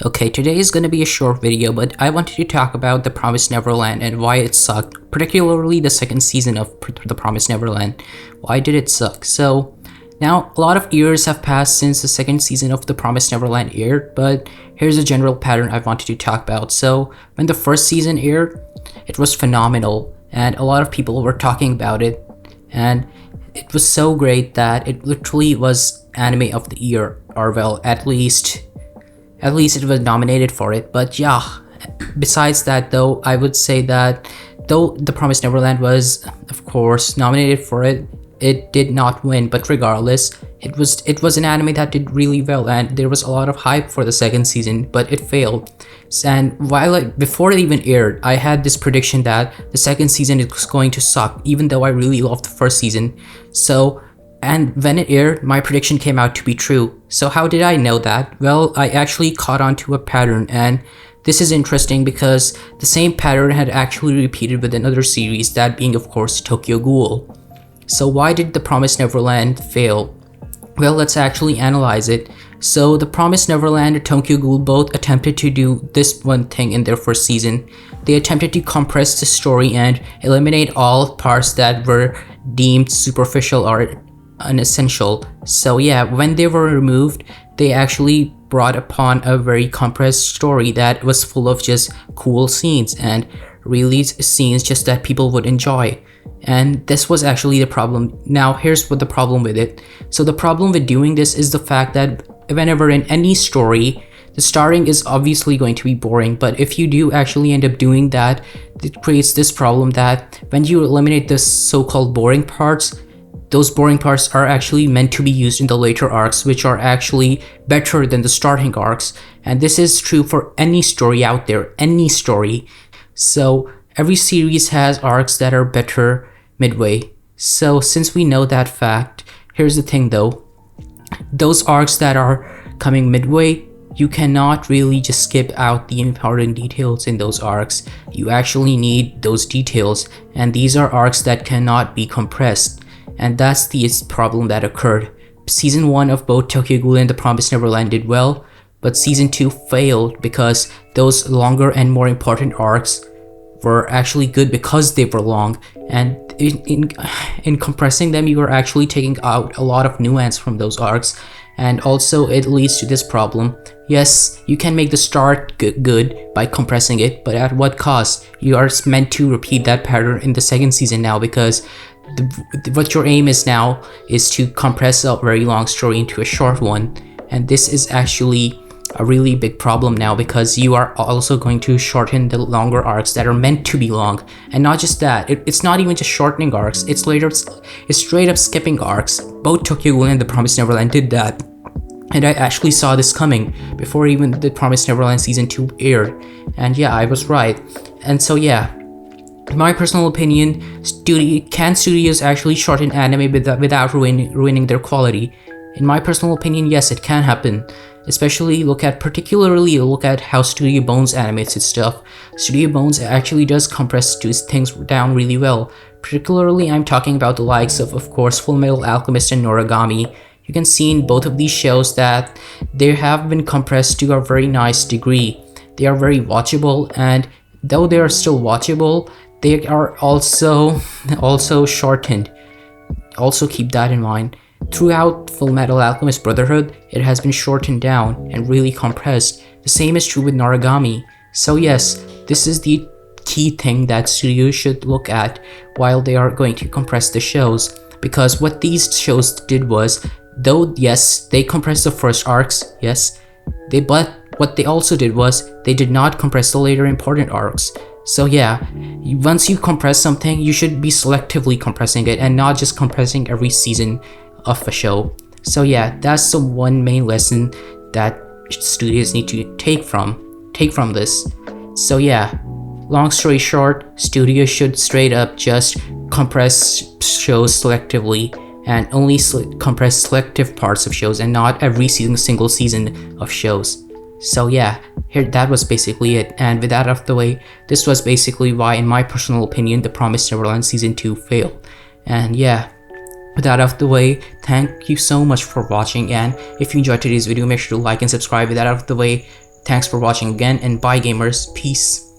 Okay, today is going to be a short video, but I wanted to talk about The Promised Neverland and why it sucked, particularly the second season of The Promised Neverland. Why did it suck? So, now a lot of years have passed since the second season of The Promised Neverland aired, but here's a general pattern I wanted to talk about. So, when the first season aired, it was phenomenal, and a lot of people were talking about it, and it was so great that it literally was anime of the year, or well, at least it was nominated for it. But yeah, besides that though, I would say that though The Promised Neverland was of course nominated for it, it did not win. But regardless, it was an anime that did really well, and there was a lot of hype for the second season, but it failed. And before it even aired, I had this prediction that the second season is going to suck, even though I really loved the first season. And when it aired, my prediction came out to be true. So how did I know that? Well, I actually caught on to a pattern, and this is interesting because the same pattern had actually repeated with another series, that being of course Tokyo Ghoul. So why did The Promised Neverland fail? Well, let's actually analyze it. So The Promised Neverland and Tokyo Ghoul both attempted to do this one thing in their first season. They attempted to compress the story and eliminate all parts that were deemed superficial or unessential. So yeah, when they were removed, they actually brought upon a very compressed story that was full of just cool scenes and really scenes just that people would enjoy. And this was actually the problem. Now here's what the problem with it. So the problem with doing this is the fact that whenever in any story, the starting is obviously going to be boring, but if you do actually end up doing that, it creates this problem that when you eliminate the so-called boring parts, those boring parts are actually meant to be used in the later arcs, which are actually better than the starting arcs. And this is true for any story out there, any story. So every series has arcs that are better midway. So since we know that fact, here's the thing though. Those arcs that are coming midway, you cannot really just skip out the important details in those arcs. You actually need those details, and these are arcs that cannot be compressed. And that's the problem that occurred. Season 1 of both Tokyo Ghoul and The Promised Neverland did well, but Season 2 failed because those longer and more important arcs were actually good because they were long. And in compressing them, you are actually taking out a lot of nuance from those arcs. And also it leads to this problem. Yes, you can make the start good by compressing it, but at what cost? You are meant to repeat that pattern in the second season now, because what your aim is now is to compress a very long story into a short one. And this is actually a really big problem now, because you are also going to shorten the longer arcs that are meant to be long. And not just that, it's not even just shortening arcs, it's straight up skipping arcs. Both Tokyo Ghoul and The Promised Neverland did that, and I actually saw this coming before even The Promised Neverland Season 2 aired. And yeah, I was right. And so yeah, in my personal opinion, can studios actually shorten anime without ruining their quality? In my personal opinion, yes, it can happen. Particularly look at how Studio Bones animates its stuff. Studio Bones actually does compress things down really well. Particularly, I'm talking about the likes of course, Fullmetal Alchemist and Noragami. You can see in both of these shows that they have been compressed to a very nice degree. They are very watchable, and though they are still watchable, they are also shortened. Also keep that in mind. Throughout Fullmetal Alchemist Brotherhood, it has been shortened down and really compressed. The same is true with Noragami. So yes, this is the key thing that studios should look at while they are going to compress the shows. Because what these shows did was, though yes, they compressed the first arcs, yes, but what they also did was, they did not compress the later important arcs. So yeah, once you compress something, you should be selectively compressing it and not just compressing every season of a show. So yeah, that's the one main lesson that studios need to take from this. So yeah, long story short, studios should straight up just compress shows selectively, and only compress selective parts of shows and not every single season of shows. So yeah, that was basically it. And with that out of the way, this was basically why, in my personal opinion, The Promised Neverland Season 2 failed. And yeah, with that out of the way, thank you so much for watching, and if you enjoyed today's video, make sure to like and subscribe. With that out of the way, Thanks for watching again, and bye gamers, peace.